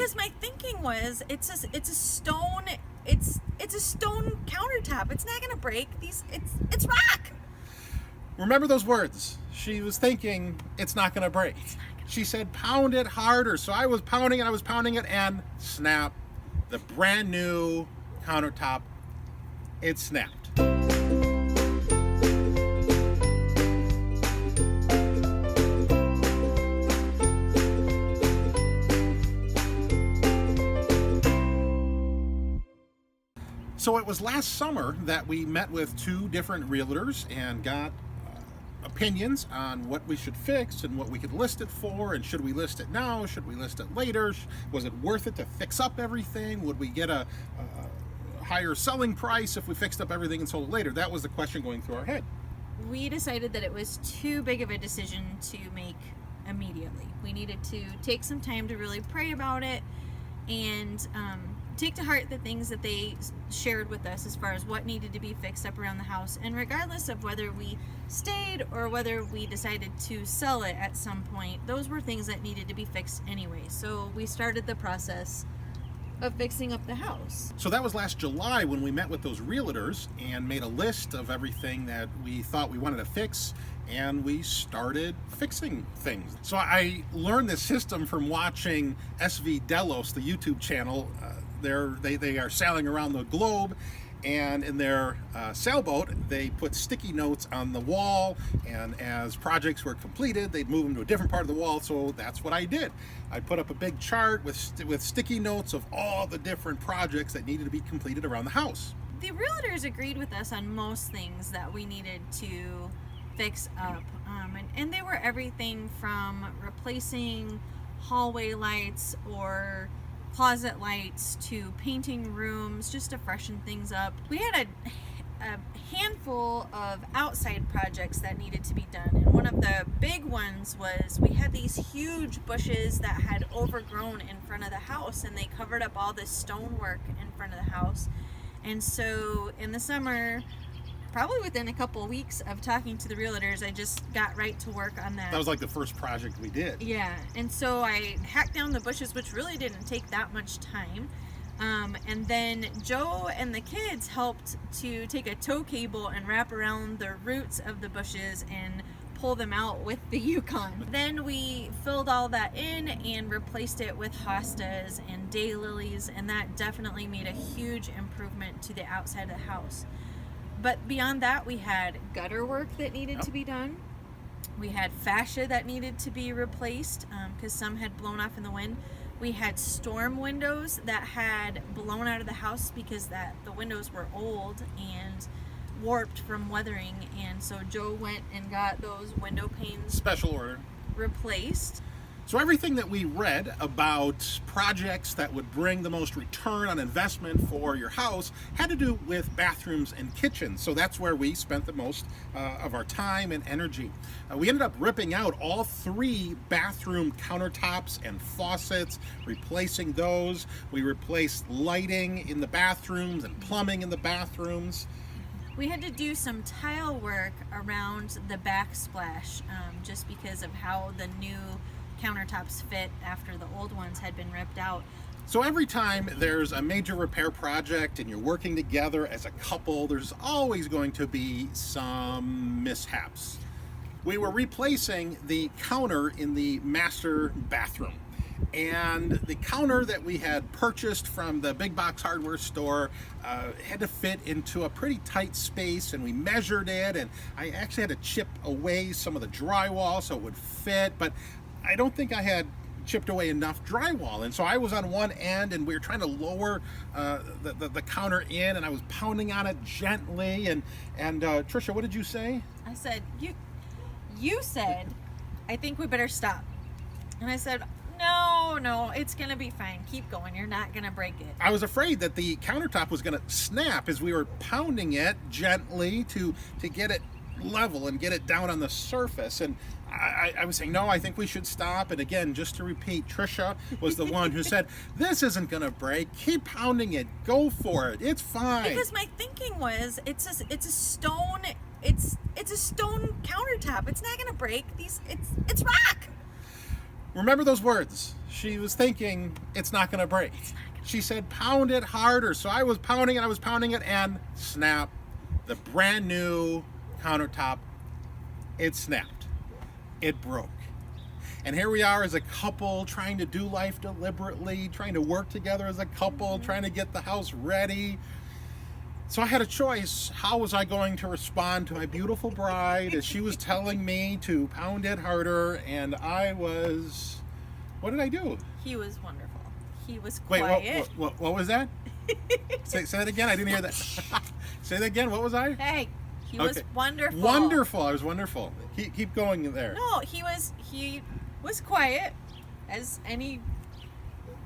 Because my thinking was, it's a stone countertop. It's not gonna break. It's rock. Remember those words. She was thinking it's not gonna break. She said pound it harder. So I was pounding it, and snap, the brand new countertop, it snapped. So it was last summer that we met with 2 different realtors and got opinions on what we should fix and what we could list it for, and should we list it now, should we list it later, was it worth it to fix up everything, would we get a higher selling price if we fixed up everything and sold it later. That was the question going through our head. We decided that it was too big of a decision to make immediately. We needed to take some time to really pray about it and take to heart the things that they shared with us as far as what needed to be fixed up around the house. And regardless of whether we stayed or whether we decided to sell it at some point, those were things that needed to be fixed anyway. So we started the process of fixing up the house. So that was last July when we met with those realtors and made a list of everything that we thought we wanted to fix, and we started fixing things. So I learned this system from watching SV Delos, the YouTube channel. They are sailing around the globe, and in their sailboat they put sticky notes on the wall, and as projects were completed they'd move them to a different part of the wall. So that's what I did. I put up a big chart with sticky notes of all the different projects that needed to be completed around the house. The realtors agreed with us on most things that we needed to fix up, and they were everything from replacing hallway lights or closet lights to painting rooms, just to freshen things up. We had a handful of outside projects that needed to be done, and one of the big ones was we had these huge bushes that had overgrown in front of the house, and they covered up all this stonework in front of the house. And so in the summer, probably within a couple of weeks of talking to the realtors, I just got right to work on that. That was like the first project we did. Yeah, and so I hacked down the bushes, which really didn't take that much time. And then Joe and the kids helped to take a tow cable and wrap around the roots of the bushes and pull them out with the Yukon. Then we filled all that in and replaced it with hostas and daylilies, and that definitely made a huge improvement to the outside of the house. But beyond that, we had gutter work that needed to be done. We had fascia that needed to be replaced because some had blown off in the wind. We had storm windows that had blown out of the house because the windows were old and warped from weathering. And so Joe went and got those window panes Special order. replaced. So everything that we read about projects that would bring the most return on investment for your house had to do with bathrooms and kitchens. So that's where we spent the most of our time and energy. We ended up ripping out all 3 bathroom countertops and faucets, replacing those. We replaced lighting in the bathrooms and plumbing in the bathrooms. We had to do some tile work around the backsplash just because of how the new countertops fit after the old ones had been ripped out. So every time there's a major repair project and you're working together as a couple, there's always going to be some mishaps. We were replacing the counter in the master bathroom, and the counter that we had purchased from the big box hardware store had to fit into a pretty tight space, and we measured it, and I actually had to chip away some of the drywall so it would fit, but I don't think I had chipped away enough drywall, and so I was on one end and we were trying to lower the counter in, and I was pounding on it gently, and Trisha, what did you say? I said, you said, I think we better stop. And I said, no, it's gonna be fine, keep going, you're not gonna break it. I was afraid that the countertop was gonna snap as we were pounding it gently to get it level and get it down on the surface, and I was saying, no, I think we should stop. And again, just to repeat, Trisha was the one who said, this isn't gonna break, keep pounding it, go for it, it's fine. Because my thinking was, it's a stone countertop, it's not gonna break, it's rock. Remember those words. she was thinking it's not going to break. She said, pound it harder. So I was pounding it, and snap, the brand new countertop, it snapped. It broke. And here we are as a couple trying to do life deliberately, trying to work together as a couple, trying to get the house ready. So I had a choice. How was I going to respond to my beautiful bride as she was telling me to pound it harder? And what did I do? He was wonderful. He was Wait, quiet. what was that? say that again. I didn't hear that. Say that again. What was I? Hey, he was wonderful. Wonderful. I was wonderful. Keep going there. No, he was quiet, as any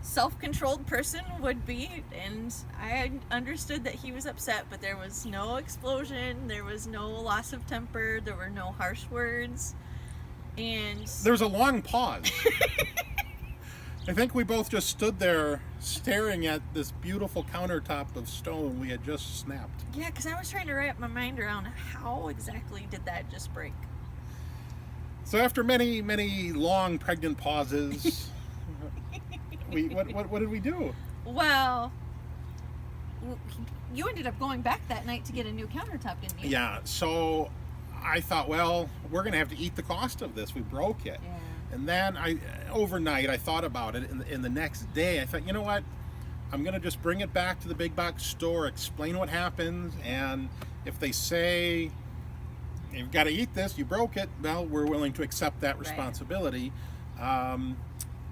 self-controlled person would be, and I understood that he was upset, but there was no explosion, there was no loss of temper, there were no harsh words, and there was a long pause. I think we both just stood there staring at this beautiful countertop of stone we had just snapped. Yeah, because I was trying to wrap my mind around how exactly did that just break. So after many, many long pregnant pauses, what did we do? Well, you ended up going back that night to get a new countertop, didn't you? Yeah, so I thought, well, we're going to have to eat the cost of this. We broke it. Yeah. And then overnight, I thought about it. And the next day, I thought, you know what? I'm going to just bring it back to the big box store, explain what happens. And if they say, you've got to eat this, you broke it, well, we're willing to accept that responsibility. Right.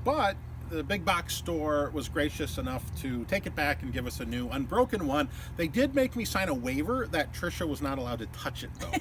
But the big box store was gracious enough to take it back and give us a new unbroken one. They did make me sign a waiver that Trisha was not allowed to touch it, though.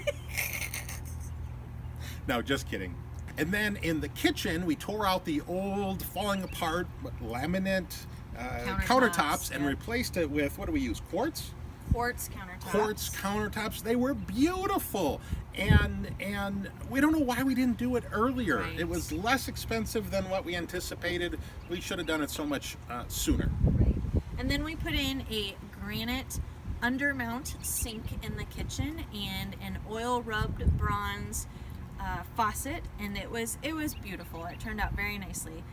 No, just kidding. And then in the kitchen, we tore out the old, falling apart laminate countertops and replaced it with, what do we use, quartz? Quartz countertops. Quartz countertops. They were beautiful. And we don't know why we didn't do it earlier. Right. It was less expensive than what we anticipated. We should have done it so much sooner. Right. And then we put in a granite undermount sink in the kitchen and an oil rubbed bronze faucet, and it was beautiful. It turned out very nicely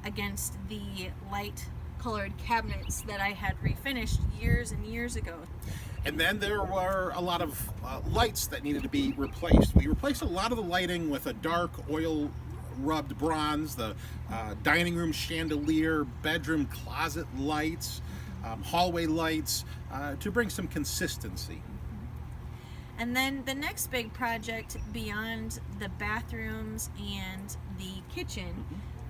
against the light colored cabinets that I had refinished years and years ago. And then there were a lot of lights that needed to be replaced. We replaced a lot of the lighting with a dark oil rubbed bronze, the dining room chandelier, bedroom closet lights, hallway lights, to bring some consistency. And then the next big project beyond the bathrooms and the kitchen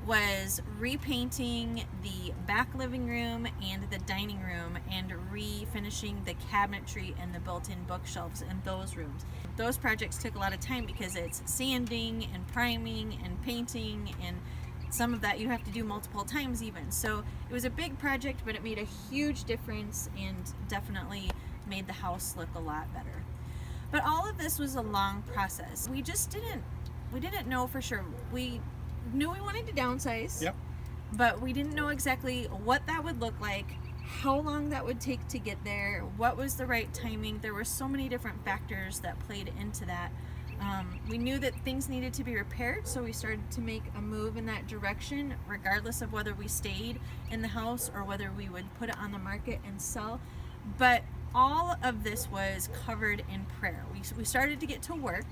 was repainting the back living room and the dining room and refinishing the cabinetry and the built-in bookshelves in those rooms. Those projects took a lot of time because it's sanding and priming and painting, and some of that you have to do multiple times even. So it was a big project, but it made a huge difference and definitely made the house look a lot better. But all of this was a long process. We didn't know for sure. We knew we wanted to downsize. Yep. But we didn't know exactly what that would look like, how long that would take to get there, what was the right timing. There were so many different factors that played into that. We knew that things needed to be repaired, so we started to make a move in that direction, regardless of whether we stayed in the house or whether we would put it on the market and sell. But all of this was covered in prayer. We started to get to work,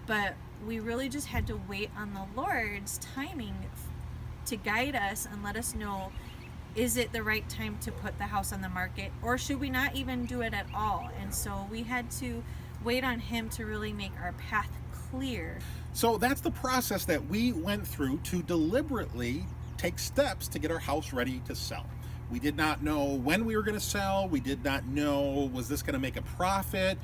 but we really just had to wait on the Lord's timing to guide us and let us know, is it the right time to put the house on the market, or should we not even do it at all? And so we had to wait on Him to really make our path clear. So that's the process that we went through to deliberately take steps to get our house ready to sell. We did not know when we were going to sell. We did not know, was this going to make a profit?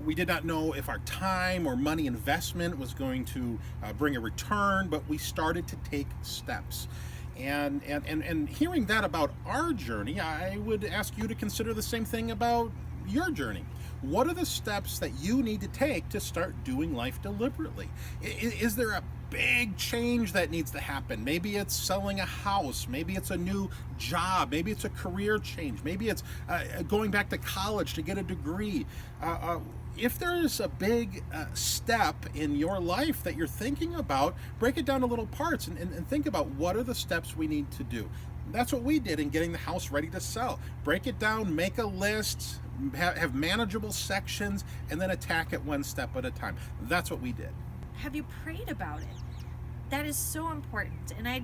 We did not know if our time or money investment was going to bring a return, but we started to take steps. And hearing that about our journey, I would ask you to consider the same thing about your journey. What are the steps that you need to take to start doing life deliberately? Is there a big change that needs to happen? Maybe it's selling a house. Maybe it's a new job. Maybe it's a career change. Maybe it's going back to college to get a degree. if there's a big step in your life that you're thinking about, break it down to little parts and think about what are the steps we need to do. That's what we did in getting the house ready to sell. Break it down, make a list, have manageable sections, and then attack it one step at a time. That's what we did. Have you prayed about it? That is so important. And I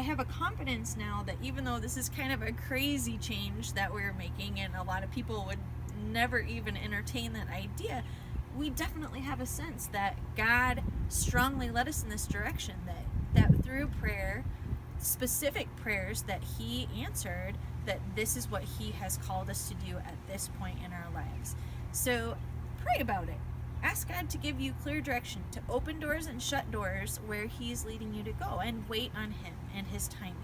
have a confidence now that even though this is kind of a crazy change that we're making and a lot of people would never even entertain that idea, we definitely have a sense that God strongly led us in this direction, that through prayer, specific prayers that He answered, that this is what He has called us to do at this point in our lives. So pray about it. Ask God to give you clear direction, to open doors and shut doors where He's leading you to go, and wait on Him and His timing.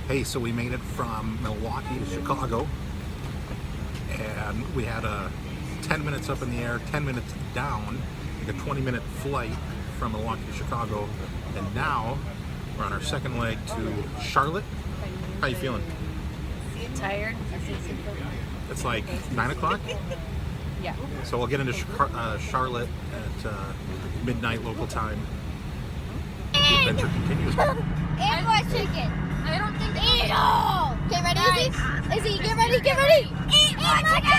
Hey, so we made it from Milwaukee to Chicago, and we had a 10 minutes up in the air, 10 minutes down, like a 20-minute flight from Milwaukee to Chicago, and now we're on our second leg to Charlotte. How you feeling? Tired? It's like 9 o'clock? Yeah. So we'll get into Charlotte at midnight local time. The adventure continues. And more chicken. I don't think Eat it all. Okay, ready, Izzy? Izzy, get ready, get ready. Eat more chicken.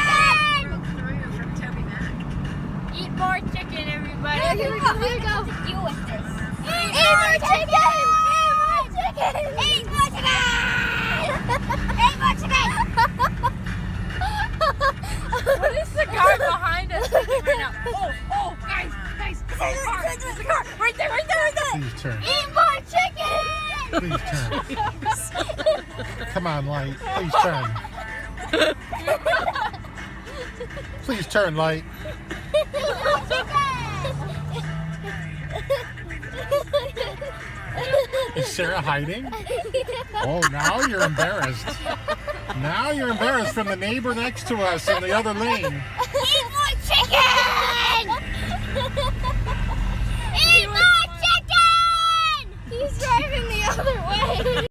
Eat more chicken, everybody. Here we go, here we go. Deal with this. Eat more chicken. Eat more chicken. Eat more chicken. What is the car behind us thinking right now? Oh, guys, there's a car. Right there. Please turn. Eat more chicken. Please turn. Come on, Light. Please turn. Please turn, Light. Is Sarah hiding? Oh, now you're embarrassed. Now you're embarrassed from the neighbor next to us in the other lane. Eat more chicken.